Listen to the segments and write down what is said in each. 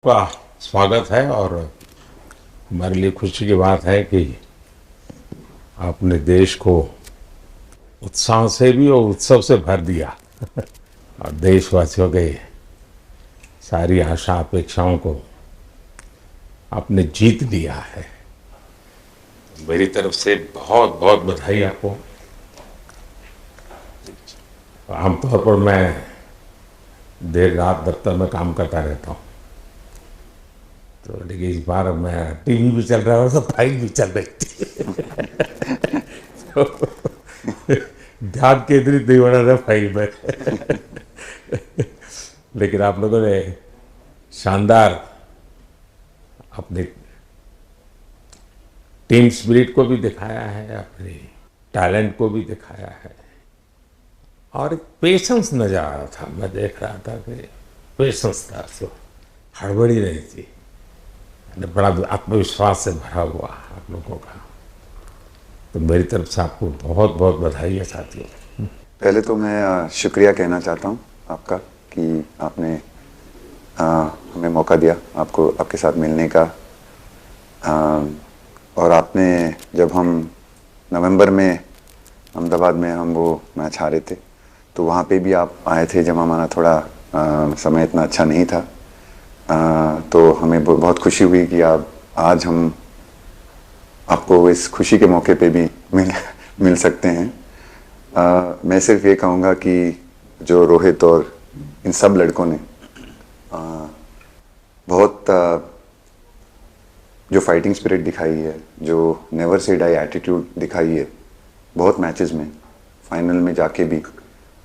का स्वागत है और हमारे लिए खुशी की बात है कि आपने देश को उत्साह से भी और उत्सव से भर दिया और देशवासियों के सारी आशा अपेक्षाओं को आपने जीत लिया है। मेरी तरफ से बहुत बहुत बधाई आपको। आमतौर पर मैं देर रात दफ्तर में काम करता रहता हूँ, तो लेकिन इस बार मैं टीवी भी चल रहा है तो फाइल भी चल रही थी तो ध्यान केंद्रित नहीं हो रहा था फाइल में लेकिन आप लोगों ने शानदार अपने टीम स्पिरिट को भी दिखाया है, अपने टैलेंट को भी दिखाया है और एक पेशेंस नजर आ रहा था। मैं देख रहा था कि पेशेंस था, तो हड़बड़ी नहीं थी, बड़ा आत्मविश्वास से भरा हुआ आप लोगों का। तो मेरी तरफ से आपको बहुत बहुत बधाई है साथियों। पहले तो मैं शुक्रिया कहना चाहता हूँ आपका कि आपने हमें मौका दिया आपको आपके साथ मिलने का। और आपने जब हम नवंबर में अहमदाबाद में हम वो मैच हारे थे तो वहाँ पे भी आप आए थे जब हमारा थोड़ा समय इतना अच्छा नहीं था। तो हमें बहुत खुशी हुई कि आप आज हम आपको इस खुशी के मौके पे भी मिल सकते हैं। मैं सिर्फ ये कहूँगा कि जो रोहित और इन सब लड़कों ने बहुत जो फाइटिंग स्पिरिट दिखाई है, जो नेवर से डाई एटीट्यूड दिखाई है, बहुत मैचेस में फाइनल में जाके भी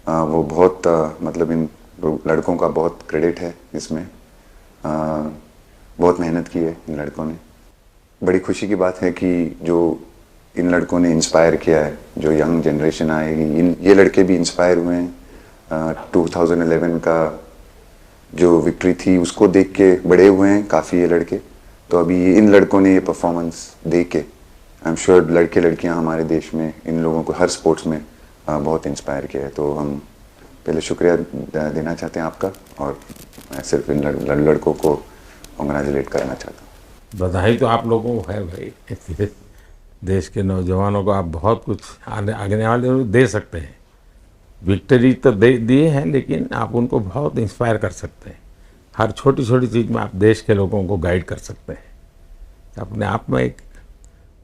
वो बहुत मतलब इन लड़कों का बहुत क्रेडिट है इसमें। बहुत मेहनत की है इन लड़कों ने। बड़ी खुशी की बात है कि जो इन लड़कों ने इंस्पायर किया है, जो यंग जनरेशन आएगी, ये लड़के भी इंस्पायर हुए हैं। 2011 का जो विक्ट्री थी उसको देख के बड़े हुए हैं काफ़ी ये लड़के। तो अभी इन लड़कों ने ये परफॉर्मेंस दे के आई एम श्योर लड़के लड़कियां हमारे देश में इन लोगों को हर स्पोर्ट्स में बहुत इंस्पायर किया है। तो हम पहले शुक्रिया देना चाहते हैं आपका और मैं सिर्फ इन लड़कों को कॉन्ग्रेचुलेट करना चाहता हूँ। बधाई तो आप लोगों को है भाई। देश के नौजवानों को आप बहुत कुछ आगे वाले दे सकते हैं। विक्ट्री तो दे दिए हैं, लेकिन आप उनको बहुत इंस्पायर कर सकते हैं। हर छोटी छोटी चीज़ में आप देश के लोगों को गाइड कर सकते हैं। तो अपने आप में एक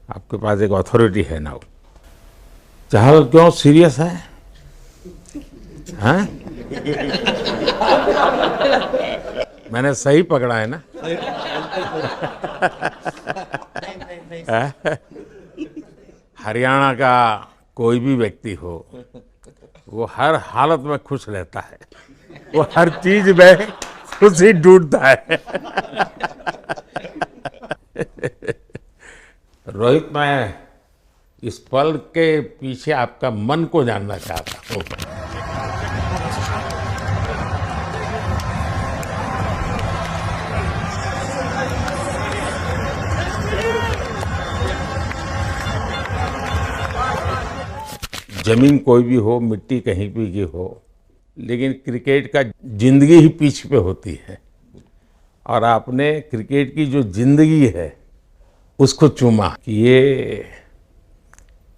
आपके पास एक अथॉरिटी है ना। चहल क्यों सीरियस है? हाँ? मैंने सही पकड़ा है ना? हरियाणा का कोई भी व्यक्ति हो, वो हर हालत में खुश रहता है, वो हर चीज में खुशी ढूंढता है। रोहित, मैं इस पल के पीछे आपका मन को जानना चाहता हूँ। जमीन कोई भी हो, मिट्टी कहीं भी की हो, लेकिन क्रिकेट का जिंदगी ही पिच पे होती है और आपने क्रिकेट की जो जिंदगी है उसको चुमा कि ये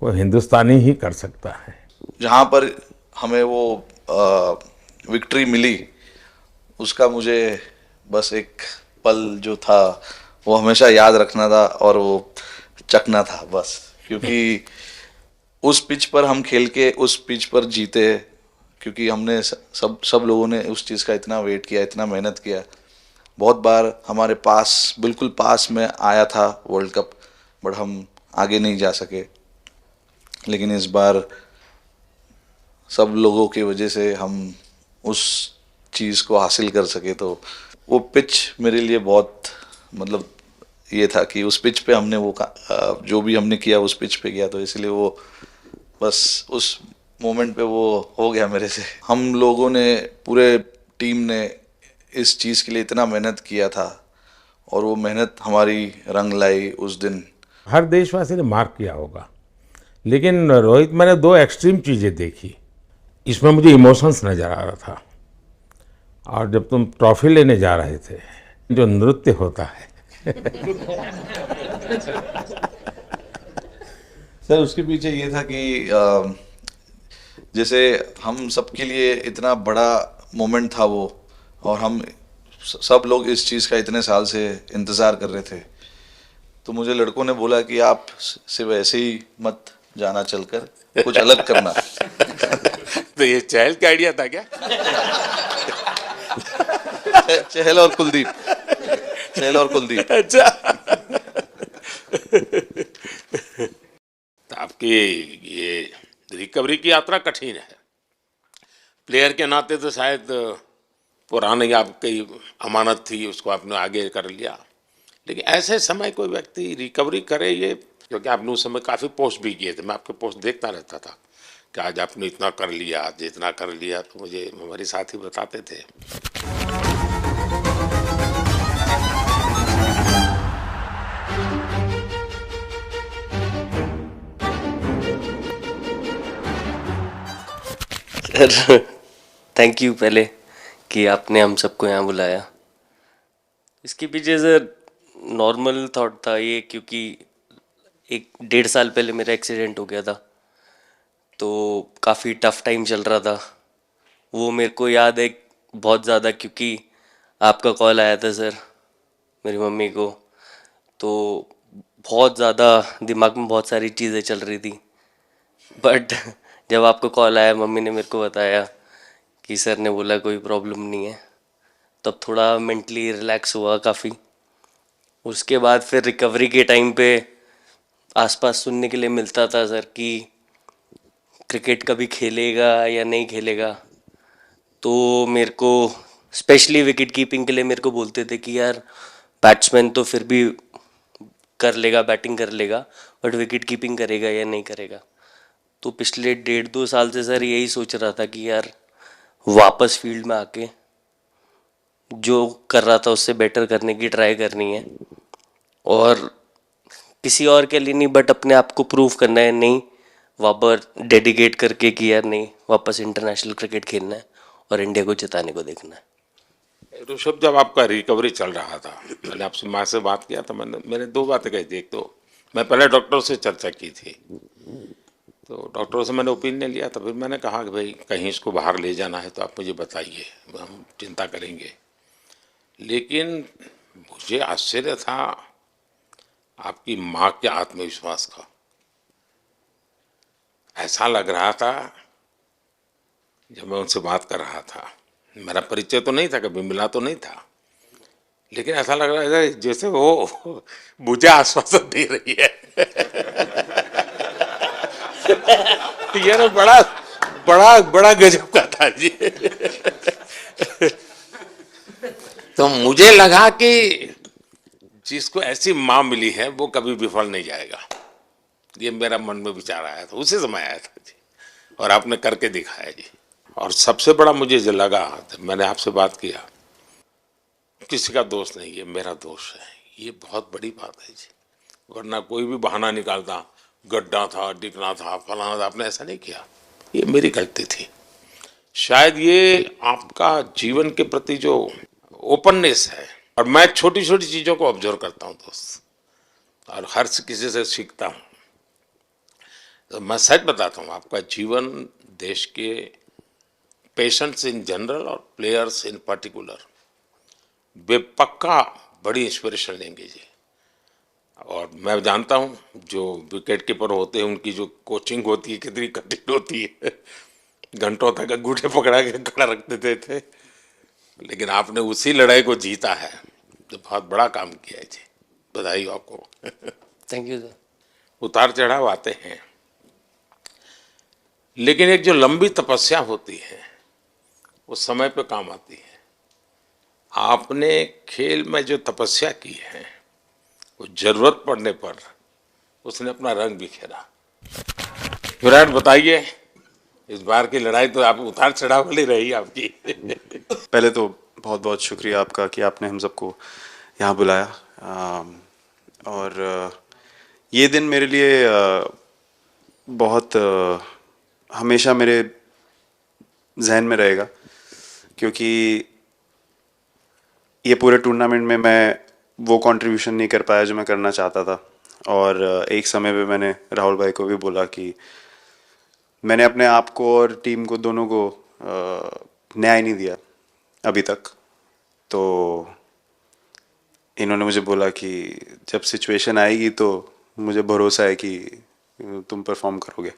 कोई हिंदुस्तानी ही कर सकता है। जहाँ पर हमें वो विक्ट्री मिली उसका मुझे बस एक पल जो था वो हमेशा याद रखना था और वो चखना था बस, क्योंकि उस पिच पर हम खेल के उस पिच पर जीते, क्योंकि हमने सब लोगों ने उस चीज़ का इतना वेट किया, इतना मेहनत किया। बहुत बार हमारे पास बिल्कुल पास में आया था वर्ल्ड कप, बट हम आगे नहीं जा सके। लेकिन इस बार सब लोगों की वजह से हम उस चीज़ को हासिल कर सके। तो वो पिच मेरे लिए बहुत मतलब ये था कि उस पिच पे हमने वो जो भी हमने किया उस पिच पे किया, तो इसलिए वो बस उस मोमेंट पे वो हो गया मेरे से। हम लोगों ने पूरे टीम ने इस चीज़ के लिए इतना मेहनत किया था और वो मेहनत हमारी रंग लाई उस दिन। हर देशवासी ने मार्क किया होगा, लेकिन रोहित, मैंने दो एक्सट्रीम चीज़ें देखी। इसमें मुझे इमोशंस नज़र आ रहा था। और जब तुम ट्रॉफी लेने जा रहे थे जो नृत्य होता है। सर उसके पीछे ये था कि जैसे हम सबके लिए इतना बड़ा मोमेंट था वो, और हम सब लोग इस चीज़ का इतने साल से इंतज़ार कर रहे थे, तो मुझे लड़कों ने बोला कि आप सिर्फ ऐसे ही मत जाना, चलकर कुछ अलग करना। तो ये चहल का आइडिया था क्या? चहल और कुलदीप, चहल और कुलदीप। अच्छा। तो आपकी ये रिकवरी की यात्रा कठिन है। प्लेयर के नाते तो शायद पुरानी आपकी अमानत थी, उसको आपने आगे कर लिया, लेकिन ऐसे समय कोई व्यक्ति रिकवरी करे, ये क्योंकि आपने उस समय काफ़ी पोस्ट भी किए थे, मैं आपके पोस्ट देखता रहता था कि आज आपने इतना कर लिया, आज इतना कर लिया, तो मुझे हमारे साथी बताते थे। सर थैंक यू पहले कि आपने हम सबको यहाँ बुलाया। इसके पीछे सर नॉर्मल थॉट था ये, क्योंकि 1-1.5 साल पहले मेरा एक्सीडेंट हो गया था, तो काफ़ी टफ टाइम चल रहा था। वो मेरे को याद है बहुत ज़्यादा, क्योंकि आपका कॉल आया था सर मेरी मम्मी को, तो बहुत ज़्यादा दिमाग में बहुत सारी चीज़ें चल रही थी। बट जब आपका कॉल आया, मम्मी ने मेरे को बताया कि सर ने बोला कोई प्रॉब्लम नहीं है, तब थोड़ा मेंटली रिलैक्स हुआ काफ़ी। उसके बाद फिर रिकवरी के टाइम पे आसपास सुनने के लिए मिलता था सर कि क्रिकेट कभी खेलेगा या नहीं खेलेगा, तो मेरे को स्पेशली विकेट कीपिंग के लिए मेरे को बोलते थे कि यार बैट्समैन तो फिर भी कर लेगा, बैटिंग कर लेगा, बट विकेट कीपिंग करेगा या नहीं करेगा। तो पिछले 1.5-2 साल से सर यही सोच रहा था कि यार वापस फील्ड में आके जो कर रहा था उससे बेटर करने की ट्राई करनी है, और किसी और के लिए नहीं बट अपने आप को प्रूव करना है, नहीं वापस डेडिकेट करके कि यार नहीं, वापस इंटरनेशनल क्रिकेट खेलना है और इंडिया को जिताने को देखना है। ऋषभ, जब आपका रिकवरी चल रहा था, मैंने आपसे माँ से बात किया था, मैंने दो बातें कही थी। एक तो मैं पहले डॉक्टर से चर्चा की थी, तो डॉक्टरों से मैंने ओपिनियन लिया था, फिर मैंने कहा कि भाई कहीं इसको बाहर ले जाना है तो आप मुझे बताइए, हम चिंता करेंगे। लेकिन मुझे आश्चर्य था आपकी माँ के आत्मविश्वास का। ऐसा लग रहा था जब मैं उनसे बात कर रहा था, मेरा परिचय तो नहीं था, कभी मिला तो नहीं था, लेकिन ऐसा लग रहा है जैसे वो मुझे आश्वासन दे रही है। ये ना बड़ा बड़ा बड़ा गजब का था जी। तो मुझे लगा कि जिसको ऐसी माँ मिली है वो कभी विफल नहीं जाएगा, ये मेरा मन में विचार आया था, उसी समय आया था जी, और आपने करके दिखाया जी। और सबसे बड़ा मुझे जो लगा, मैंने आपसे बात किया, किसी का दोष नहीं, ये मेरा दोष है, ये बहुत बड़ी बात है जी। वरना कोई भी बहाना निकालता, गड्ढा था, डिगना था, फलाना था, आपने ऐसा नहीं किया, ये मेरी गलती थी। शायद ये आपका जीवन के प्रति जो ओपननेस है, और मैं छोटी छोटी चीज़ों को ऑब्जर्व करता हूँ दोस्त, और हर किसी से सीखता हूँ। तो मैं सच बताता हूँ, आपका जीवन देश के पेशेंट्स इन जनरल और प्लेयर्स इन पर्टिकुलर वे पक्का बड़ी इंस्पिरेशन लेंगे जी। और मैं जानता हूँ जो विकेट कीपर होते हैं उनकी जो कोचिंग होती है कितनी कठिन होती है, घंटों तक अंगूठे पकड़ा के खड़ा रख देते थे, लेकिन आपने उसी लड़ाई को जीता है, तो बहुत बड़ा काम किया है जी, बधाई हो आपको। Thank you sir. उतार चढ़ाव आते हैं, लेकिन एक जो लंबी तपस्या होती है वो समय पे काम आती है। आपने खेल में जो तपस्या की है वो जरूरत पड़ने पर उसने अपना रंग बिखेरा। विराट, बताइए, इस बार की लड़ाई तो आप उतार चढ़ाव वाली रही आपकी। पहले तो बहुत बहुत शुक्रिया आपका कि आपने हम सबको यहाँ बुलाया, और ये दिन मेरे लिए बहुत हमेशा मेरे जहन में रहेगा, क्योंकि ये पूरे टूर्नामेंट में मैं वो कंट्रीब्यूशन नहीं कर पाया जो मैं करना चाहता था। और एक समय पे मैंने राहुल भाई को भी बोला कि मैंने अपने आप को और टीम को दोनों को न्याय नहीं दिया अभी तक। तो इन्होंने मुझे बोला कि जब सिचुएशन आएगी तो मुझे भरोसा है कि तुम परफॉर्म करोगे।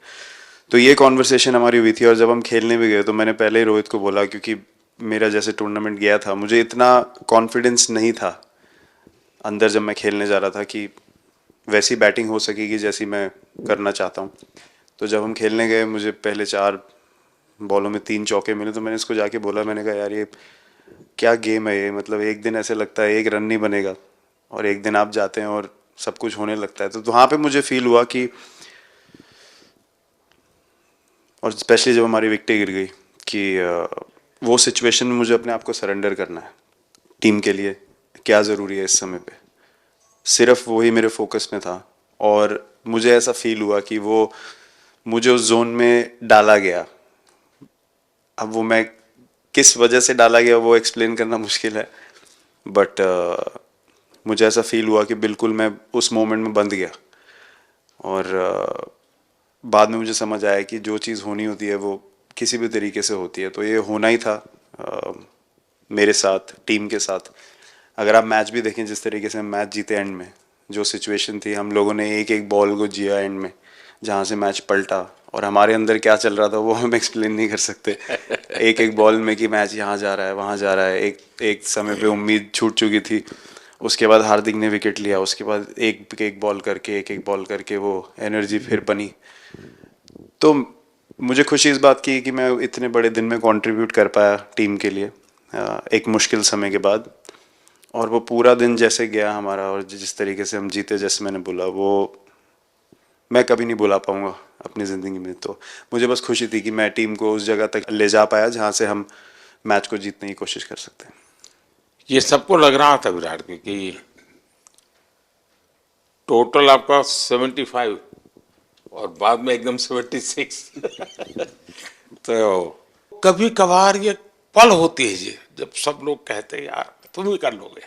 तो ये कॉन्वर्सेशन हमारी हुई थी। और जब हम खेलने भी गए तो मैंने पहले ही रोहित को बोला, क्योंकि मेरा जैसे टूर्नामेंट गया था मुझे इतना कॉन्फिडेंस नहीं था अंदर जब मैं खेलने जा रहा था कि वैसी बैटिंग हो सकेगी जैसी मैं करना चाहता हूँ। तो जब हम खेलने गए मुझे पहले 4 बॉलों में 3 चौके मिले। तो मैंने इसको जाके बोला, मैंने कहा यार ये क्या गेम है ये, मतलब एक दिन ऐसे लगता है 1 रन नहीं बनेगा और एक दिन आप जाते हैं और सब कुछ होने लगता है। तो वहाँ पे मुझे फील हुआ कि, और स्पेशली जब हमारी विकेट गिर गई, कि वो सिचुएशन में मुझे अपने आप को सरेंडर करना है। टीम के लिए क्या ज़रूरी है इस समय पे, सिर्फ वही मेरे फोकस में था। और मुझे ऐसा फील हुआ कि वो मुझे उस जोन में डाला गया। अब वो मैं किस वजह से डाला गया वो एक्सप्लेन करना मुश्किल है, बट मुझे ऐसा फील हुआ कि बिल्कुल मैं उस मोमेंट में बंध गया। और बाद में मुझे समझ आया कि जो चीज़ होनी होती है वो किसी भी तरीके से होती है। तो ये होना ही था मेरे साथ, टीम के साथ। अगर आप मैच भी देखें, जिस तरीके से हम मैच जीते एंड में, जो सिचुएशन थी, हम लोगों ने एक एक बॉल को जिया एंड में, जहाँ से मैच पलटा। और हमारे अंदर क्या चल रहा था वो हम एक्सप्लेन नहीं कर सकते। एक एक बॉल में कि मैच यहाँ जा रहा है वहाँ जा रहा है। एक समय पे उम्मीद छूट चुकी थी। उसके बाद हार्दिक ने विकेट लिया, उसके बाद एक एक बॉल करके वो एनर्जी फिर बनी। तो मुझे खुशी इस बात की कि मैं इतने बड़े दिन में कंट्रीब्यूट कर पाया टीम के लिए एक मुश्किल समय के बाद। और वो पूरा दिन जैसे गया हमारा और जिस तरीके से हम जीते, जैसे मैंने बोला, वो मैं कभी नहीं भुला पाऊंगा अपनी ज़िंदगी में। तो मुझे बस खुशी थी कि मैं टीम को उस जगह तक ले जा पाया जहाँ से हम मैच को जीतने की कोशिश कर सकते हैं। ये सबको लग रहा था विराट के कि टोटल आपका 75 और बाद में एकदम 76। तो कभी कभार ये पल होती है जी, जब सब लोग कहते हैं यार तुम ही कर लोगे,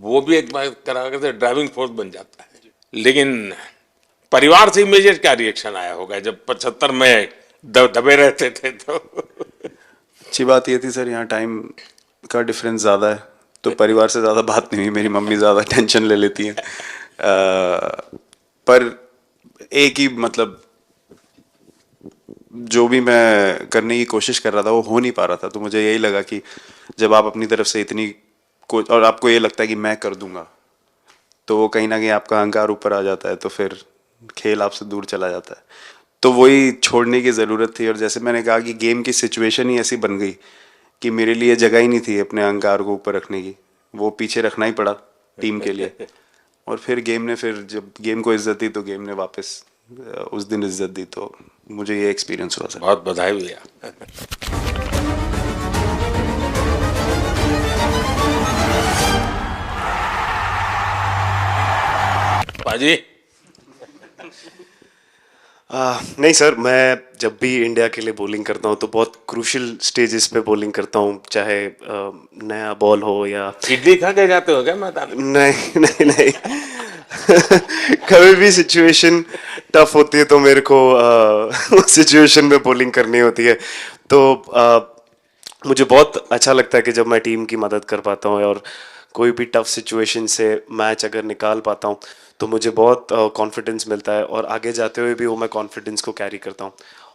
वो भी एक बार करा करके ड्राइविंग फोर्स बन जाता है। लेकिन परिवार से इमीडिएट क्या रिएक्शन आया होगा जब 75 में दबे रहते थे? तो अच्छी बात ये थी सर, यहाँ टाइम का डिफरेंस ज़्यादा है, तो परिवार से ज़्यादा बात नहीं हुई। मेरी मम्मी ज़्यादा टेंशन ले लेती हैं। पर एक ही, मतलब जो भी मैं करने की कोशिश कर रहा था वो हो नहीं पा रहा था। तो मुझे यही लगा कि जब आप अपनी तरफ से इतनी और आपको ये लगता है कि मैं कर दूंगा, तो वो कहीं ना कहीं आपका अहंकार ऊपर आ जाता है, तो फिर खेल आपसे दूर चला जाता है। तो वही छोड़ने की ज़रूरत थी। और जैसे मैंने कहा कि गेम की सिचुएशन ही ऐसी बन गई कि मेरे लिए जगह ही नहीं थी अपने अहंकार को ऊपर रखने की, वो पीछे रखना ही पड़ा टीम के लिए। और फिर गेम ने, फिर जब गेम को इज्जत दी तो गेम ने वापस उस दिन इज्जत दी। तो मुझे ये एक्सपीरियंस हुआ सर। बहुत बधाई भैया। पाजी नहीं सर, मैं जब भी इंडिया के लिए बॉलिंग करता हूँ तो बहुत क्रूशियल स्टेजेस पे बॉलिंग करता हूँ, चाहे नया बॉल हो या इडली खा के जाते हो क्या मैदान में? नहीं नहीं नहीं। कभी भी सिचुएशन टफ होती है तो मेरे को उस सिचुएशन में बॉलिंग करनी होती है। तो मुझे बहुत अच्छा लगता है कि जब मैं टीम की मदद कर पाता हूँ और कोई भी टफ सिचुएशन से मैच अगर निकाल पाता हूँ तो मुझे बहुत कॉन्फिडेंस मिलता है। और आगे जाते हुए भी वो मैं कॉन्फिडेंस को कैरी करता हूँ।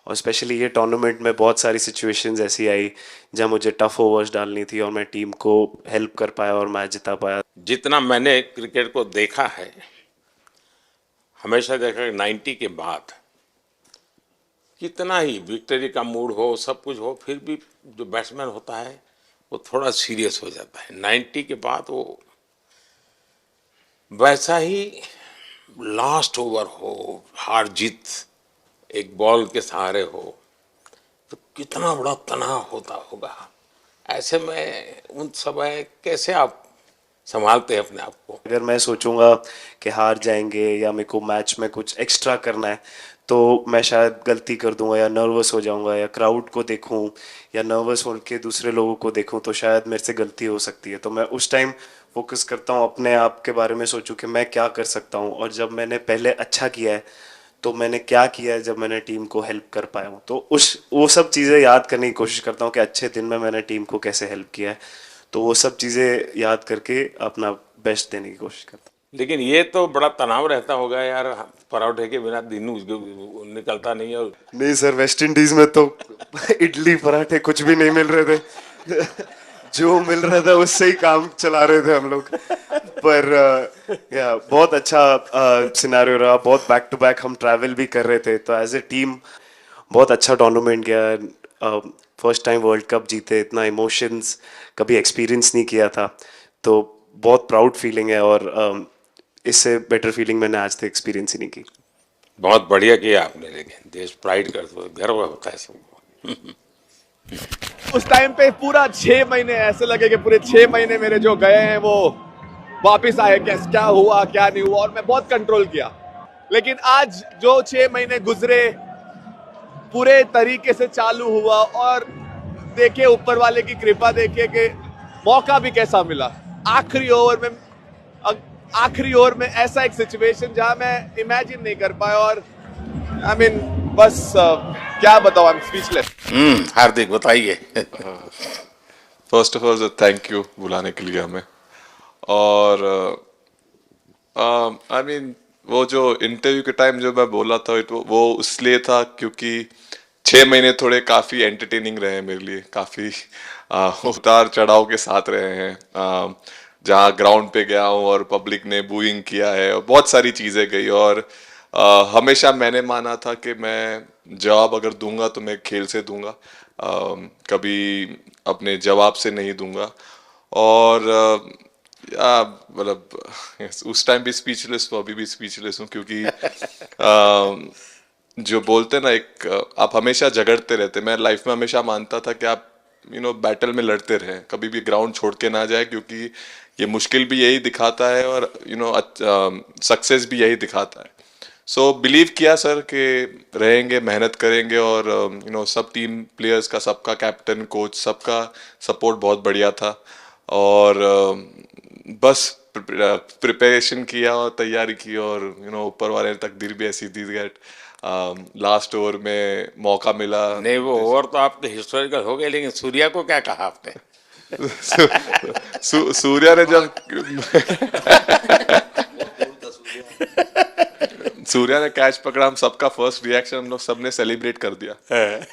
और स्पेशली ये टूर्नामेंट में बहुत सारी सिचुएशंस ऐसी आई जहाँ मुझे टफ ओवर्स डालनी थी और मैं टीम को हेल्प कर पाया और मैच जिता पाया। जितना मैंने क्रिकेट को देखा है, हमेशा देखा कि 90 के बाद कितना ही विक्ट्री का मूड हो, सब कुछ हो, फिर भी जो बैट्समैन होता है वो थोड़ा सीरियस हो जाता है। 90 के बाद वो वैसा ही लास्ट ओवर हो, हार जीत एक बॉल के सहारे हो, तो कितना बड़ा तनाव होता होगा। ऐसे में उन समय कैसे आप संभालते हैं अपने आप को? अगर मैं सोचूंगा कि हार जाएंगे या मेरे को मैच में कुछ एक्स्ट्रा करना है तो मैं शायद गलती कर दूंगा या नर्वस हो जाऊंगा, या क्राउड को देखूं या नर्वस होकर दूसरे लोगों को देखूं तो शायद मेरे से गलती हो सकती है। तो मैं उस टाइम फोकस करता हूं, अपने आप के बारे में सोचूं कि मैं क्या कर सकता हूं, और जब मैंने पहले अच्छा किया है तो मैंने क्या किया है जब मैंने टीम को हेल्प कर पाया हूँ। तो वो सब चीज़ें याद करने की कोशिश करता हूँ कि अच्छे दिन में मैंने टीम को कैसे हेल्प किया है। तो वो सब चीज़ें याद करके अपना बेस्ट देने की कोशिश करता हूँ। लेकिन ये तो बड़ा तनाव रहता होगा यार, पराठे के बिना दिन निकलता नहीं। और नहीं सर, वेस्ट इंडीज में तो इडली पराठे कुछ भी नहीं मिल रहे थे। जो मिल रहा था उससे ही काम चला रहे थे हम लोग। पर या बहुत अच्छा सिनेरियो रहा, बहुत बैक टू बैक हम ट्रैवल भी कर रहे थे, तो एज ए टीम बहुत अच्छा टूर्नामेंट गया। फर्स्ट टाइम वर्ल्ड कप जीते, इतना इमोशंस कभी एक्सपीरियंस नहीं किया था, तो बहुत प्राउड फीलिंग है, और इससे बेटर फीलिंग मैंने आज तक एक्सपीरियंस ही नहीं की। बहुत बढ़िया किया आपने, लेकिन देश प्राइड करते हो, गर्व होता है सबको। उस टाइम पे पूरा 6 महीने ऐसे लगे कि पूरे 6 महीने मेरे जो गए हैं वो वापिस आए, क्या हुआ क्या नहीं हुआ, और मैं बहुत कंट्रोल किया। लेकिन आज जो 6 महीने गुजरे पूरे तरीके से चालू हुआ, और देखे ऊपर वाले की कृपा, देखे कि मौका भी कैसा मिला। आखिरी ओवर में ऐसा एक सिचुएशन जहां मैं इमेजिन नहीं कर पाया, और आई मीन बस क्या बताऊं, आई एम स्पीचलेस। हार्दिक बताइए। First of all thank you बुलाने के लिए हमें। और आई मीन वो जो इंटरव्यू के टाइम जो मैं बोला था वो इसलिए था क्योंकि 6 महीने थोड़े काफ़ी एंटरटेनिंग रहे हैं मेरे लिए, काफ़ी उतार चढ़ाव के साथ रहे हैं। जहाँ ग्राउंड पे गया हूँ और पब्लिक ने बूइंग किया है और बहुत सारी चीज़ें गई, और हमेशा मैंने माना था कि मैं जवाब अगर दूंगा तो मैं खेल से दूंगा, कभी अपने जवाब से नहीं दूंगा। और मतलब उस टाइम भी स्पीचलेस हूँ, अभी भी स्पीचलेस हूँ, क्योंकि जो बोलते ना एक आप हमेशा झगड़ते रहते। मैं लाइफ में हमेशा मानता था कि आप बैटल में लड़ते रहें, कभी भी ग्राउंड छोड़ के ना जाए, क्योंकि ये मुश्किल भी यही दिखाता है और सक्सेस भी यही दिखाता है। सो बिलीव किया सर कि रहेंगे, मेहनत करेंगे, और सब टीम प्लेयर्स का, सबका कैप्टन कोच सबका सपोर्ट बहुत बढ़िया था, और बस प्रिपरेशन किया और तैयारी की, और ऊपर वाले ने तकदीर भी ऐसी दी दैट लास्ट ओवर में मौका मिला। नहीं, वो ओवर तो आपके हिस्टोरिकल हो गए, लेकिन सूर्या को क्या कहा आपने? सूर्या ने जब सूर्या ने कैच पकड़ा, हम सबका फर्स्ट रिएक्शन हम लोग सबने सेलिब्रेट कर दिया।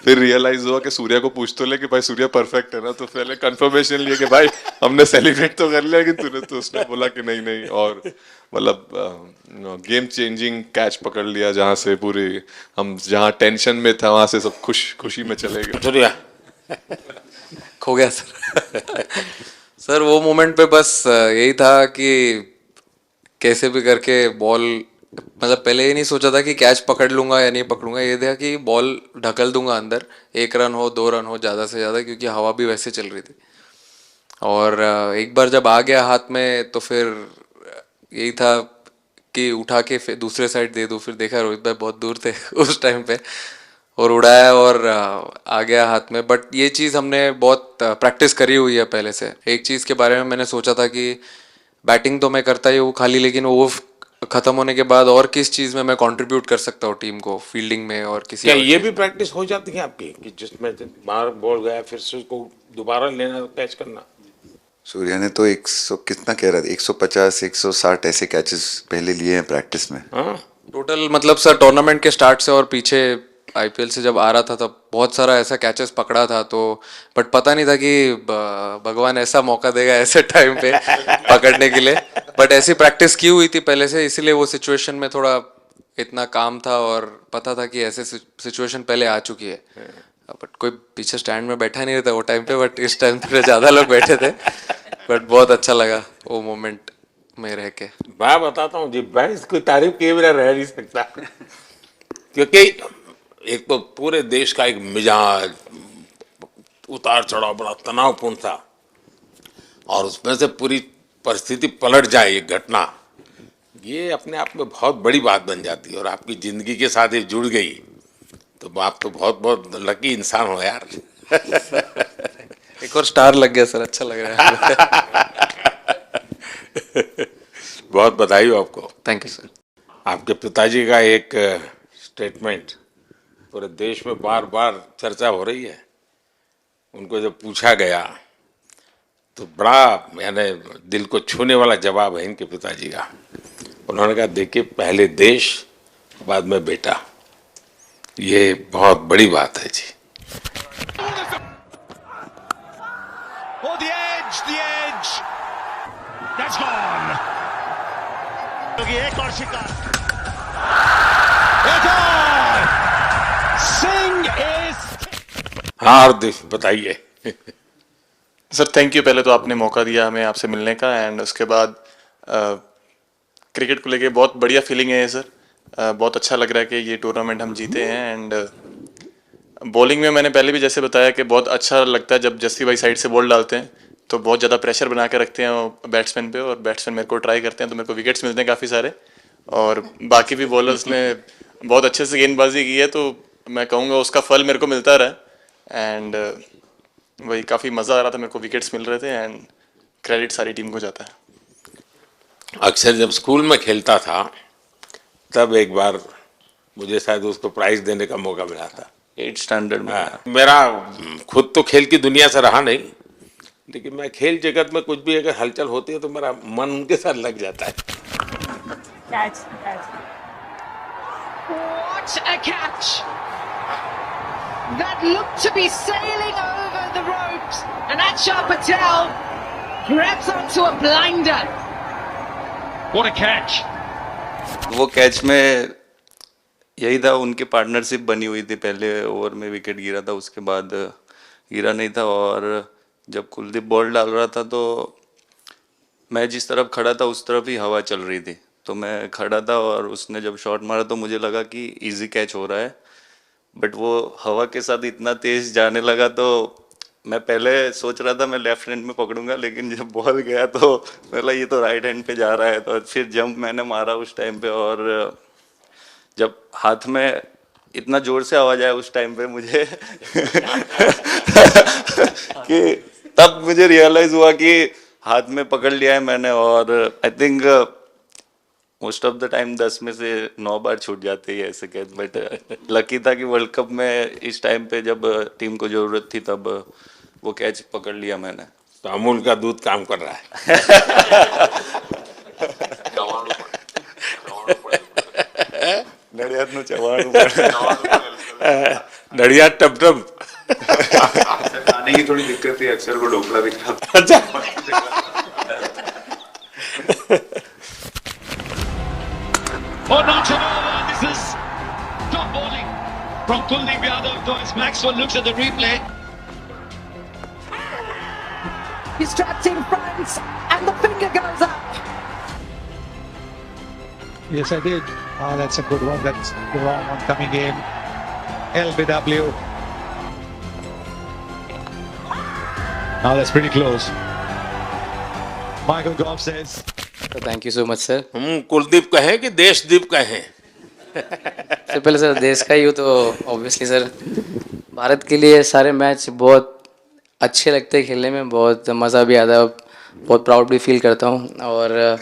फिर रियलाइज हुआ कि सूर्या को पूछ तो ले कि भाई सूर्या परफेक्ट है ना, तो पहले कंफर्मेशन लिए कि भाई हमने सेलिब्रेट तो कर लिया, लेकिन तूने तो उसने बोला कि नहीं नहीं, और मतलब गेम चेंजिंग कैच पकड़ लिया, जहाँ से पूरी हम जहाँ टेंशन में था वहां से सब खुशी में चले गए। सूर्या खो गया सर। सर वो मोमेंट पे बस यही था कि कैसे भी करके बॉल, मतलब पहले ये नहीं सोचा था कि कैच पकड़ लूंगा या नहीं पकड़ूंगा, ये था कि बॉल ढकल दूंगा अंदर, 1 रन हो 2 रन हो ज़्यादा से ज़्यादा, क्योंकि हवा भी वैसे चल रही थी। और एक बार जब आ गया हाथ में तो फिर यही था कि उठा के फिर दूसरे साइड दे दूँ। फिर देखा रोहित भाई बहुत दूर थे उस टाइम पे, और उड़ाया और आ गया हाथ में। बट ये चीज़ हमने बहुत प्रैक्टिस करी हुई है पहले से। एक चीज़ के बारे में मैंने सोचा था कि बैटिंग तो मैं करता ही हूँ खाली, लेकिन वो खत्म होने के बाद और किस चीज़ में मैं कंट्रीब्यूट कर सकता हूँ टीम को, फील्डिंग में और किसी क्या और ये चीज़ भी में। प्रैक्टिस हो जाती है आपकी कि जिसमें बाहर बॉल गया फिर से उसको दोबारा लेना, कैच करना? सूर्या ने तो 100 कितना कह रहा था, 150 160 ऐसे कैचेस पहले लिए हैं प्रैक्टिस में। हाँ, टोटल मतलब सर टूर्नामेंट के स्टार्ट से और पीछे आईपीएल से जब आ रहा था तब बहुत सारा ऐसा कैचेस पकड़ा था, तो बट पता नहीं था कि भगवान ऐसा मौका देगा ऐसे टाइम पे पकड़ने के लिए। बट ऐसी प्रैक्टिस की हुई थी पहले से, इसीलिए वो सिचुएशन में थोड़ा इतना काम था और पता था कि ऐसे सिचुएशन पहले आ चुकी है। बट कोई पीछे स्टैंड में बैठा नहीं रहता वो टाइम पे, बट इस टाइम पे ज़्यादा लोग बैठे थे। बट बहुत अच्छा लगा वो मोमेंट में रह के। मैं बताता हूँ जी, मैं इसकी तारीफ किए बिना रह नहीं सकता, क्योंकि एक तो पूरे देश का एक मिजाज उतार चढ़ाव बड़ा तनावपूर्ण था, और उसमें से पूरी परिस्थिति पलट जाए, एक घटना ये अपने आप में बहुत बड़ी बात बन जाती है और आपकी ज़िंदगी के साथ ये जुड़ गई तो आप तो बहुत बहुत लकी इंसान हो यार। एक और स्टार लग गया सर, अच्छा लग रहा है। बहुत बधाई हो आपको। Thank you sir. आपके पिताजी का एक स्टेटमेंट पूरे देश में बार बार चर्चा हो रही है। उनको जब पूछा गया तो बड़ा यानी दिल को छूने वाला जवाब है इनके पिताजी का। उन्होंने कहा देखिए पहले देश बाद में बेटा, ये बहुत बड़ी बात है जी। Oh, the edge, that's gone. एक और शिकार, एक और, सिंह इज। हाँ हार्दिक बताइए। सर थैंक यू, पहले तो आपने मौका दिया हमें आपसे मिलने का, एंड उसके बाद क्रिकेट को लेके बहुत बढ़िया फीलिंग है सर। बहुत अच्छा लग रहा है कि ये टूर्नामेंट हम जीते हैं। एंड बॉलिंग में मैंने पहले भी जैसे बताया कि बहुत अच्छा लगता है जब जस्सी भाई साइड से बॉल डालते हैं तो बहुत ज़्यादा प्रेशर बना के रखते हैं बैट्समैन पे, और बैट्समैन मेरे को ट्राई करते हैं तो मेरे को विकेट्स मिलते हैं काफ़ी सारे। और बाकी भी बॉलर्स ने बहुत अच्छे से गेंदबाजी की है तो मैं कहूँगा उसका फल मेरे को मिलता रहा। एंड वही काफ़ी मज़ा आ रहा था, मेरे को विकेट्स मिल रहे थे एंड क्रेडिट सारी टीम को जाता है। अक्सर जब स्कूल में खेलता था तब एक बार मुझे शायद उसको प्राइज देने का मौका मिला था 8th स्टैंडर्ड में। मेरा खुद तो खेल की दुनिया से रहा नहीं, लेकिन मैं खेल जगत में कुछ भी अगर हलचल होती है तो मेरा मन उनके साथ लग जाता है। What a catch! That looked to be sailing over the ropes, and Achar Patel grabs onto a blinder. What a catch! वो कैच में यही था, उनकी पार्टनरशिप बनी हुई थी। पहले ओवर में विकेट गिरा था, उसके बाद गिरा नहीं था, और जब कुलदीप बॉल डाल रहा था तो मैं जिस तरफ खड़ा था उस तरफ ही हवा चल रही थी, तो मैं खड़ा था और उसने जब शॉट मारा तो मुझे लगा कि इजी कैच हो रहा है, बट वो हवा के साथ इतना तेज जाने लगा तो मैं पहले सोच रहा था मैं लेफ्ट हैंड में पकड़ूंगा, लेकिन जब बॉल गया तो मतलब ये तो राइट हैंड पे जा रहा है, तो फिर जंप मैंने मारा उस टाइम पे, और जब हाथ में इतना जोर से आवाज आया उस टाइम पे मुझे कि तब मुझे रियलाइज हुआ कि हाथ में पकड़ लिया है मैंने। और I think most of the time 10 में से 9 बार छूट जाते हैं ऐसे कैच, बट लकी था कि वर्ल्ड कप में इस टाइम पे जब टीम को जरूरत थी तब वो कैच पकड़ लिया मैंने। तो अमूल का दूध काम कर रहा है। नड़ियाद नु चवाणु नड़ियाद टप टप खाने की थोड़ी दिक्कत थी, अक्सर को ढोकला भी खाता। Oh, not at all. This is top bowling from Kuldeep Yadav. Thomas Maxwell looks at the replay. He's trapped in front, and the finger goes up. Yes, I did. Oh, that's a good one. That's the wrong one coming in. LBW. Now that's pretty close. Michael Goff says. Thank you so much sir. हम कुलदीप कहें कि देशदीप कहें? सबसे पहले sir देश का ही हो तो ऑब्वियसली सर भारत के लिए सारे मैच बहुत अच्छे लगते हैं खेलने में, बहुत मज़ा भी आता है, बहुत प्राउड भी फील करता हूँ। और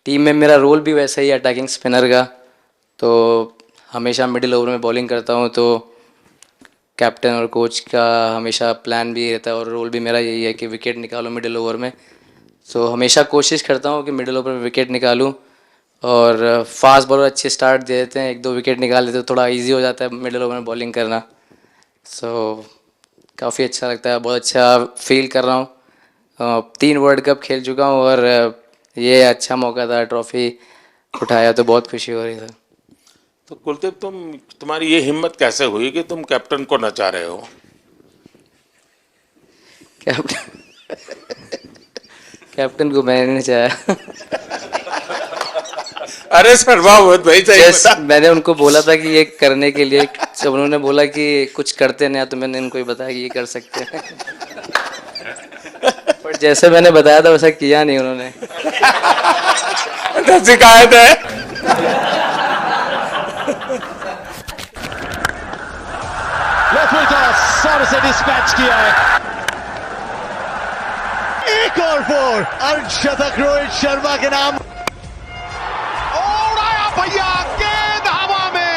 टीम में मेरा रोल भी वैसा ही है अटैकिंग स्पिनर का, तो हमेशा मिडिल ओवर में बॉलिंग करता हूँ, तो कैप्टन और कोच का हमेशा प्लान भी रहता है और रोल भी मेरा यही है कि विकेट निकालो मिडिल ओवर में। सो हमेशा कोशिश करता हूँ कि मिडिल ओवर में विकेट निकालूँ, और फास्ट बॉलर अच्छे स्टार्ट दे देते हैं, 1-2 विकेट निकाल देते तो थोड़ा इजी हो जाता है मिडिल ओवर में बॉलिंग करना। सो काफ़ी अच्छा लगता है, बहुत अच्छा फील कर रहा हूँ। 3 वर्ल्ड कप खेल चुका हूँ और ये अच्छा मौका था, ट्रॉफी उठाया तो बहुत खुशी हो रही है। तो कुलदीप तुम्हारी ये हिम्मत कैसे हुई कि तुम कैप्टन को नचा रहे हो? कैप्टन को मैंने नहीं चाहा। अरे सर वाह भाई मैंने उनको बोला था कि ये करने के लिए, जब उन्होंने बोला कि कुछ करते नहीं तो मैंने इनको ही बताया कि ये कर सकते हैं। पर जैसे मैंने बताया था वैसा किया नहीं उन्होंने। है शिकायत है। लेफ्ट टॉस सारे से डिस्पैच किया है। एक और फोर, अर्धशतक रोहित शर्मा के नाम। उड़ाया भैया, गेंद हवा में।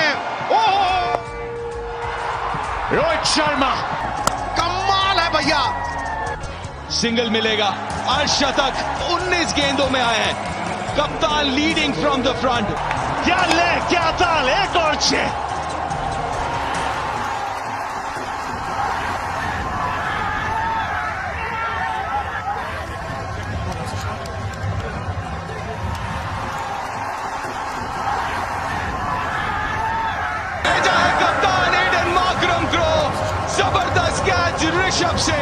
ओह, रोहित शर्मा कमाल है भैया। सिंगल मिलेगा, अर्धशतक 19 गेंदों में आए हैं। कप्तान लीडिंग फ्रॉम द फ्रंट। क्या ले, क्या ताल, एक और 6। कप्तान एडन मार्करम को जबरदस्त कैच ऋषभ से।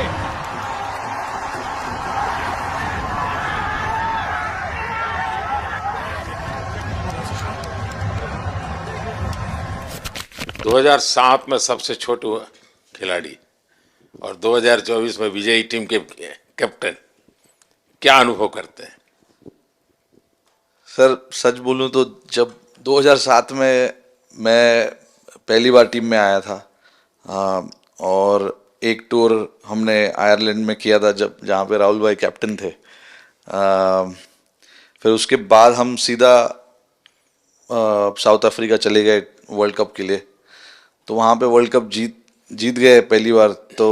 दो 2007 में सबसे छोटे खिलाड़ी और 2024 में विजयी टीम के कैप्टन, क्या अनुभव करते हैं? सर सच बोलूं तो जब 2007 में मैं पहली बार टीम में आया था, और एक टूर हमने आयरलैंड में किया था जब जहाँ पे राहुल भाई कैप्टन थे। फिर उसके बाद हम सीधा साउथ अफ्रीका चले गए वर्ल्ड कप के लिए। तो वहाँ पे वर्ल्ड कप जीत गए पहली बार। तो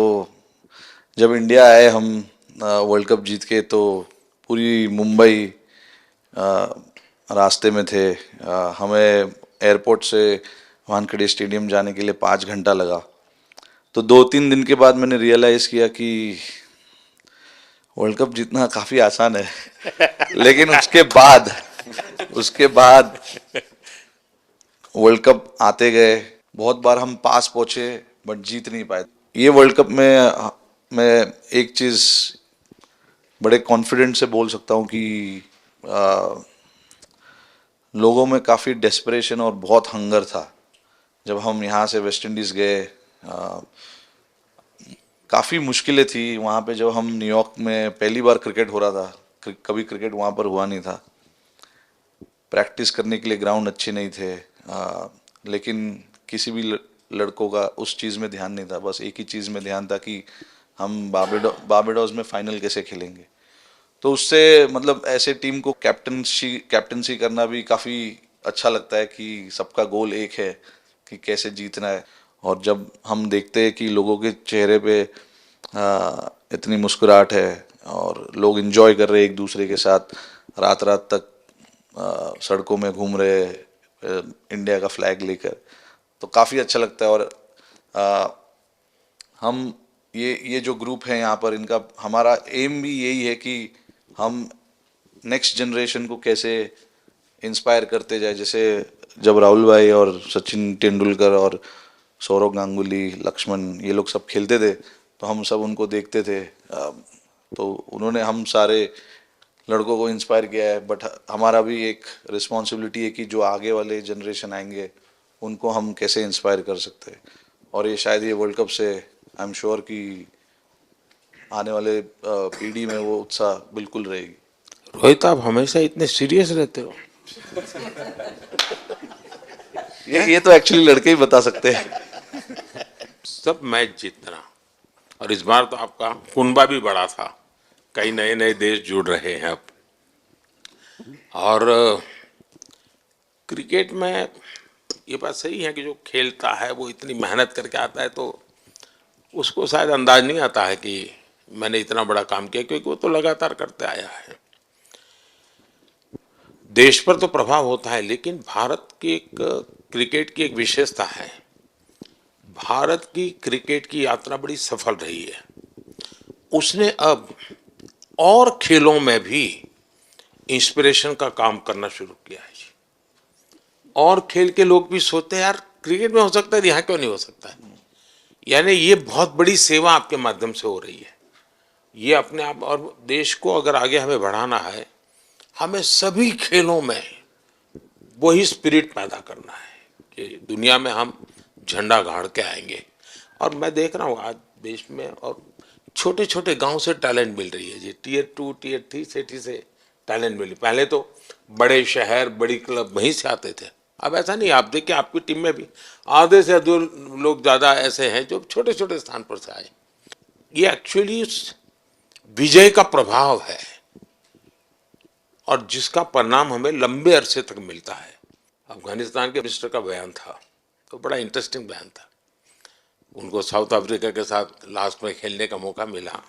जब इंडिया आए हम वर्ल्ड कप जीत के, तो पूरी मुंबई रास्ते में थे। हमें एयरपोर्ट से वानखेड़े स्टेडियम जाने के लिए 5 घंटा लगा। तो 2-3 दिन के बाद मैंने रियलाइज़ किया कि वर्ल्ड कप जीतना काफ़ी आसान है। लेकिन उसके बाद वर्ल्ड कप आते गए। बहुत बार हम पास पहुँचे बट जीत नहीं पाए। ये वर्ल्ड कप में मैं एक चीज़ बड़े कॉन्फिडेंट से बोल सकता हूँ कि लोगों में काफ़ी डेस्परेशन और बहुत हंगर था। जब हम यहाँ से वेस्ट इंडीज़ गए, काफ़ी मुश्किलें थी वहाँ पे। जब हम न्यूयॉर्क में पहली बार क्रिकेट हो रहा था, कभी क्रिकेट वहाँ पर हुआ नहीं था। प्रैक्टिस करने के लिए ग्राउंड अच्छे नहीं थे, लेकिन किसी भी लड़कों का उस चीज़ में ध्यान नहीं था। बस एक ही चीज़ में ध्यान था कि हम बारबाडोस में फाइनल कैसे खेलेंगे। तो उससे मतलब ऐसे टीम को कैप्टनसी करना भी काफ़ी अच्छा लगता है कि सबका गोल एक है कि कैसे जीतना है। और जब हम देखते हैं कि लोगों के चेहरे पे इतनी मुस्कुराहट है और लोग एंजॉय कर रहे हैं एक दूसरे के साथ, रात रात तक सड़कों में घूम रहे इंडिया का फ्लैग लेकर, तो काफ़ी अच्छा लगता है। और हम ये जो ग्रुप है यहाँ पर, इनका हमारा एम भी यही है कि हम नेक्स्ट जनरेशन को कैसे इंस्पायर करते जाए। जैसे जब राहुल भाई और सचिन तेंदुलकर और सौरव गांगुली, लक्ष्मण, ये लोग सब खेलते थे तो हम सब उनको देखते थे। तो उन्होंने हम सारे लड़कों को इंस्पायर किया है। बट हमारा भी एक रिस्पॉन्सिबिलिटी है कि जो आगे वाले जनरेशन आएंगे उनको हम कैसे इंस्पायर कर सकते हैं। और ये शायद ये वर्ल्ड कप से आई एम श्योर कि आने वाले पीढ़ी में वो उत्साह बिल्कुल रहेगी। रोहित, आप हमेशा इतने सीरियस रहते हो। ये तो एक्चुअली लड़के ही बता सकते हैं। सब मैच जीतना, और इस बार तो आपका कुनबा भी बड़ा था, कई नए नए देश जुड़ रहे हैं अब। और क्रिकेट में ये बात सही है कि जो खेलता है वो इतनी मेहनत करके आता है, तो उसको शायद अंदाज नहीं आता है कि मैंने इतना बड़ा काम किया, क्योंकि वो तो लगातार करते आया है। देश पर तो प्रभाव होता है, लेकिन भारत की एक क्रिकेट की एक विशेषता है। भारत की क्रिकेट की यात्रा बड़ी सफल रही है। उसने अब और खेलों में भी इंस्पिरेशन का काम करना शुरू किया है। और खेल के लोग भी सोचते हैं यार क्रिकेट में हो सकता है, यहाँ क्यों नहीं हो सकता है। यानी ये बहुत बड़ी सेवा आपके माध्यम से हो रही है। ये अपने आप, और देश को अगर आगे हमें बढ़ाना है, हमें सभी खेलों में वही स्पिरिट पैदा करना है कि दुनिया में हम झंडा गाड़ के आएंगे। और मैं देख रहा हूँ आज देश में और छोटे छोटे गांव से टैलेंट मिल रही है जी। Tier 2 Tier 3 सिटी से टैलेंट मिली। पहले तो बड़े शहर बड़ी क्लब वहीं से आते थे, अब ऐसा नहीं। आप देखिए आपकी टीम में भी आधे से अधिक लोग ज़्यादा ऐसे हैं जो छोटे छोटे स्थान पर से आए। ये एक्चुअली विजय का प्रभाव है और जिसका परिणाम हमें लंबे अरसे तक मिलता है। अफगानिस्तान के मिनिस्टर का बयान था तो बड़ा इंटरेस्टिंग बयान था। उनको साउथ अफ्रीका के साथ लास्ट में खेलने का मौका मिला।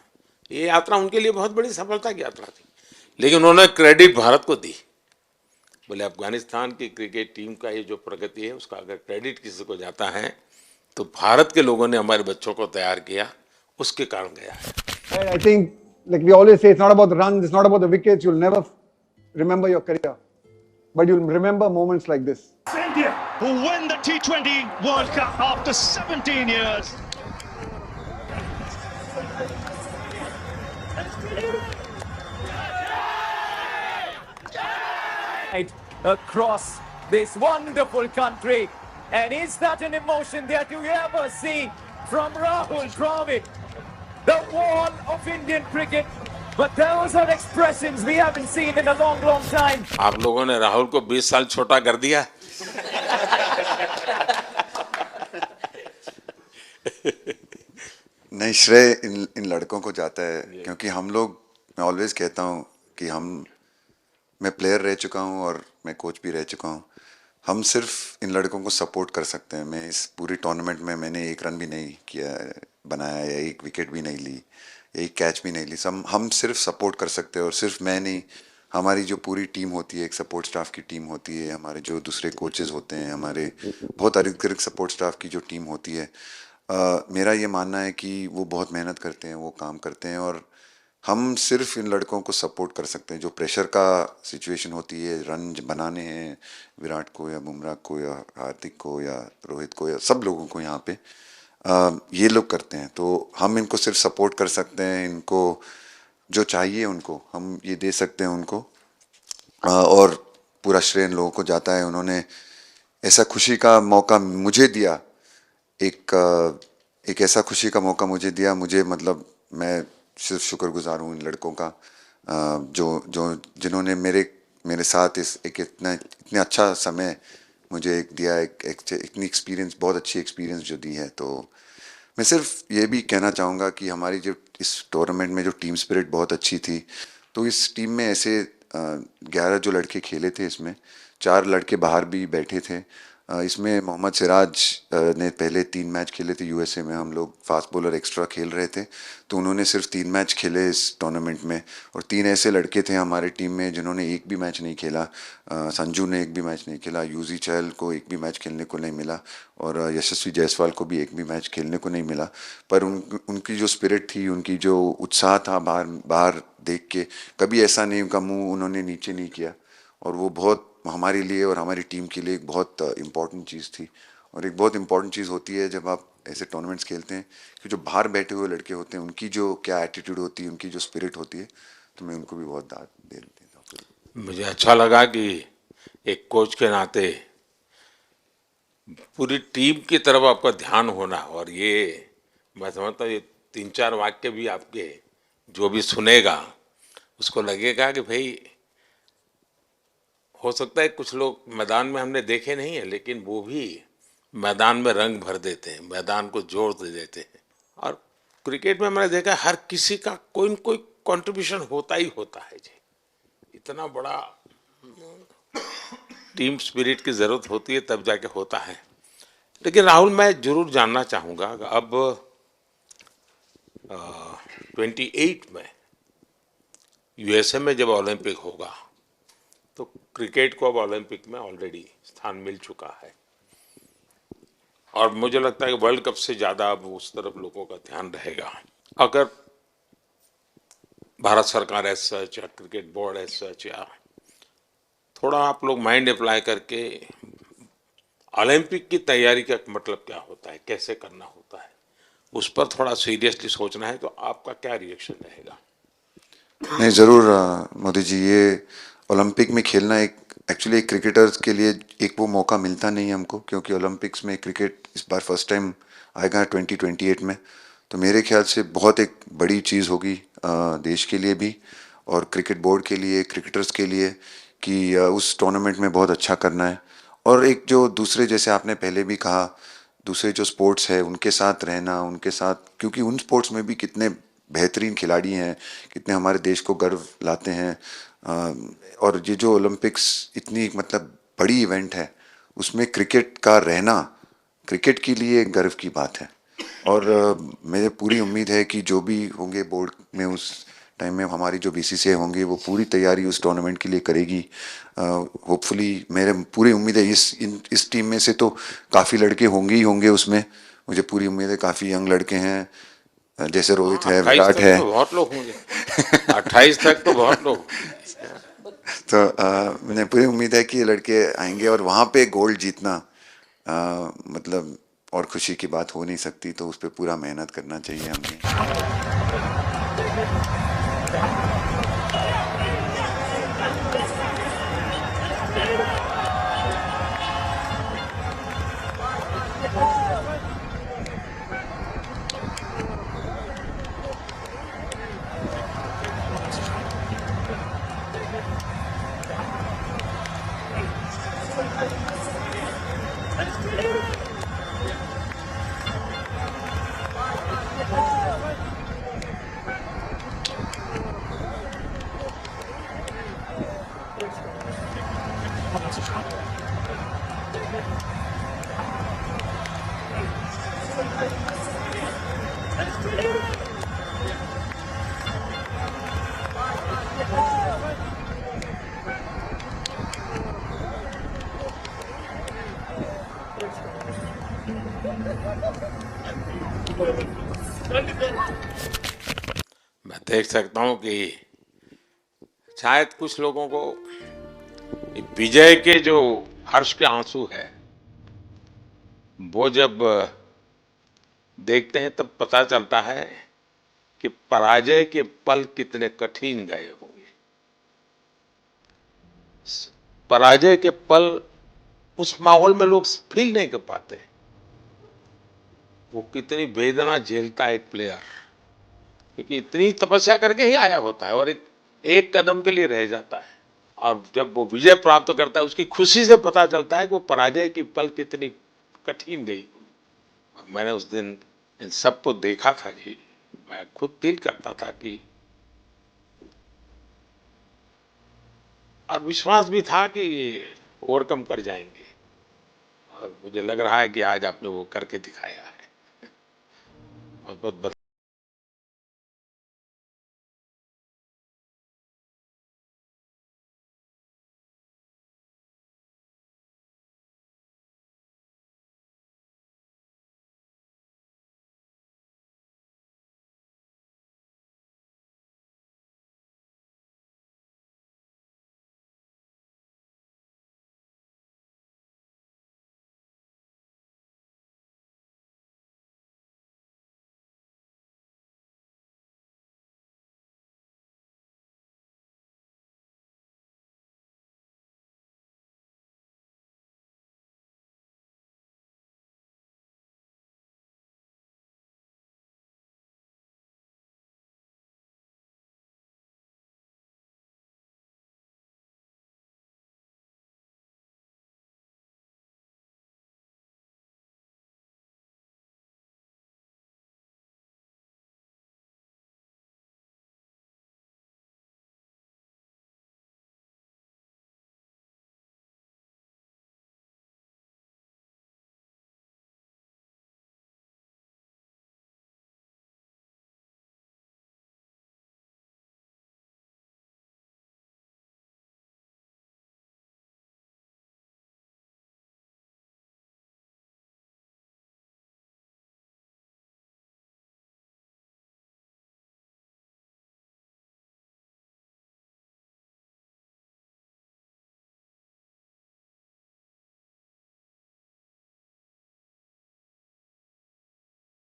ये यात्रा उनके लिए बहुत बड़ी सफलता की यात्रा थी, लेकिन उन्होंने क्रेडिट भारत को दी। बोले अफगानिस्तान की क्रिकेट टीम का ये जो प्रगति है उसका अगर क्रेडिट किसी को जाता है तो भारत के लोगों ने हमारे बच्चों को तैयार किया, उसके कारण गया है। I think, like we always say, it's not about the runs, it's not about the wickets. You'll never remember your career, but you'll remember moments like this. India, who win the T20 World Cup after 17 years. Across this wonderful country, and is that an emotion that you ever see from Rahul Dravid, the wall of Indian cricket? But those are expressions we haven't seen in a long, long time. आप लोगों ने राहुल को 20 साल छोटा कर दिया। नहीं, श्रेय इन लड़कों को जाता है, क्योंकि हम लोग, मैं ऑलवेज कहता हूँ कि मैं प्लेयर रह चुका हूँ और मैं कोच भी रह चुका हूँ। हम सिर्फ इन लड़कों को सपोर्ट कर सकते हैं। मैं इस पूरी टूर्नामेंट में मैंने एक रन भी नहीं किया, बनाया, या एक विकेट भी नहीं ली, एक कैच भी नहीं ली। हम सिर्फ सपोर्ट कर सकते हैं, और सिर्फ मैं नहीं, हमारी जो पूरी टीम होती है, एक सपोर्ट स्टाफ की टीम होती है, हमारे जो दूसरे कोचेज़ होते हैं, हमारे बहुत अधिक सपोर्ट स्टाफ की जो टीम होती है, मेरा ये मानना है कि वो बहुत मेहनत करते हैं, वो काम करते हैं, और हम सिर्फ इन लड़कों को सपोर्ट कर सकते हैं। जो प्रेशर का सिचुएशन होती है, रन बनाने हैं विराट को या बुमराह को या हार्दिक को या रोहित को या सब लोगों को यहाँ पे, ये लोग करते हैं। तो हम इनको सिर्फ सपोर्ट कर सकते हैं, इनको जो चाहिए उनको हम ये दे सकते हैं उनको, और पूरा श्रेय इन लोगों को जाता है। उन्होंने ऐसा खुशी का मौका मुझे दिया, एक ऐसा खुशी का मौका मुझे दिया। मुझे मतलब मैं सिर्फ शुक्रगुजार हूँ इन लड़कों का, जिन्होंने मेरे साथ इतने अच्छा समय मुझे दिया, इतनी एक्सपीरियंस, बहुत अच्छी एक्सपीरियंस जो दी है। तो मैं सिर्फ ये भी कहना चाहूँगा कि हमारी जो इस टूर्नामेंट में जो टीम स्पिरिट बहुत अच्छी थी। तो इस टीम में ऐसे 11 जो लड़के खेले थे, इसमें 4 लड़के बाहर भी बैठे थे। इसमें मोहम्मद सिराज ने पहले 3 मैच खेले थे यूएसए में, हम लोग फास्ट बॉलर एक्स्ट्रा खेल रहे थे, तो उन्होंने सिर्फ 3 मैच खेले इस टूर्नामेंट में। और 3 ऐसे लड़के थे हमारे टीम में जिन्होंने एक भी मैच नहीं खेला। संजू ने एक भी मैच नहीं खेला, यूजी चहल को एक भी मैच खेलने को नहीं मिला, और यशस्वी जायसवाल को भी एक भी मैच खेलने को नहीं मिला। पर उनकी जो स्पिरिट थी, उनकी जो उत्साह था बाहर देख के, कभी ऐसा नहीं, उनका मुँह उन्होंने नीचे नहीं किया, और वो बहुत हमारे लिए और हमारी टीम के लिए एक बहुत इम्पॉर्टेंट चीज़ थी। और एक बहुत इम्पॉर्टेंट चीज़ होती है जब आप ऐसे टूर्नामेंट्स खेलते हैं कि जो बाहर बैठे हुए लड़के होते हैं, उनकी जो क्या एटीट्यूड होती है, उनकी जो स्पिरिट होती है, तो मैं उनको भी बहुत दाद दे देता हूँ। मुझे अच्छा लगा कि एक कोच के नाते पूरी टीम की तरफ आपका ध्यान होना, और ये मैं समझता हूँ ये 3-4 वाक्य भी आपके जो भी सुनेगा उसको लगेगा कि भाई, हो सकता है कुछ लोग मैदान में हमने देखे नहीं है, लेकिन वो भी मैदान में रंग भर देते हैं, मैदान को जोड़ दे देते हैं। और क्रिकेट में मैंने देखा हर किसी का कोई न कोई कंट्रीब्यूशन होता ही होता है जी। इतना बड़ा टीम स्पिरिट की ज़रूरत होती है तब जाके होता है। लेकिन राहुल, मैं जरूर जानना चाहूँगा, अब 28 में यूएसए में जब ओलंपिक होगा तो क्रिकेट को अब ओलंपिक में ऑलरेडी स्थान मिल चुका है, और मुझे लगता है कि वर्ल्ड कप से ज़्यादा अब उस तरफ लोगों का ध्यान रहेगा। अगर भारत सरकार एज सच या क्रिकेट बोर्ड एज सच, या थोड़ा आप लोग माइंड अप्लाई करके ओलंपिक की तैयारी का मतलब क्या होता है, कैसे करना होता है, उस पर थोड़ा सीरियसली सोचना है, तो आपका क्या रिएक्शन रहेगा? नहीं, ज़रूर मोदी जी, ये ओलंपिक में खेलना एक्चुअली एक क्रिकेटर्स के लिए एक वो मौका मिलता नहीं है हमको, क्योंकि ओलंपिक्स में क्रिकेट इस बार फर्स्ट टाइम आएगा 2028 में। तो मेरे ख्याल से बहुत एक बड़ी चीज़ होगी देश के लिए भी, और क्रिकेट बोर्ड के लिए, क्रिकेटर्स के लिए कि उस टूर्नामेंट में बहुत अच्छा करना है। और एक जो दूसरे, जैसे आपने पहले भी कहा, दूसरे जो स्पोर्ट्स है उनके साथ रहना, उनके साथ, क्योंकि उन स्पोर्ट्स में भी कितने बेहतरीन खिलाड़ी हैं, कितने हमारे देश को गर्व लाते हैं। और ये जो ओलंपिक्स इतनी मतलब बड़ी इवेंट है, उसमें क्रिकेट का रहना क्रिकेट के लिए गर्व की बात है। और मुझे पूरी उम्मीद है कि जो भी होंगे बोर्ड में उस टाइम में, हमारी जो बीसीसीआई होंगी वो पूरी तैयारी उस टूर्नामेंट के लिए करेगी। होपफुली मेरे पूरी उम्मीद है इस टीम में से तो काफ़ी लड़के होंगे ही होंगे उसमें। मुझे पूरी उम्मीद है, काफ़ी यंग लड़के हैं, जैसे रोहित है, 28 विराट तक है। तो बहुत लोग होंगे। 28 तक तो बहुत लोग। तो मुझे पूरी उम्मीद है कि ये लड़के आएंगे और वहाँ पे गोल्ड जीतना मतलब और खुशी की बात हो नहीं सकती। तो उस पर पूरा मेहनत करना चाहिए हमें। मैं देख सकता हूं कि शायद कुछ लोगों को विजय के जो हर्ष के आंसू है, वो जब देखते हैं तब पता चलता है कि पराजय के पल कितने कठिन गए होंगे। पराजय के पल उस माहौल में लोग फील नहीं कर पाते। वो कितनी वेदना झेलता है एक प्लेयर, क्योंकि इतनी तपस्या करके ही आया होता है और एक कदम के लिए रह जाता है। और जब वो विजय प्राप्त करता है, उसकी खुशी से पता चलता है कि वो पराजय की पल कितनी कठिन गई। मैंने उस दिन इन सबको देखा था जी, मैं खुद फील करता था कि, और विश्वास भी था कि ओवरकम कर जाएंगे। और मुझे लग रहा है कि आज आपने वो करके दिखाया है। बहुत बहुत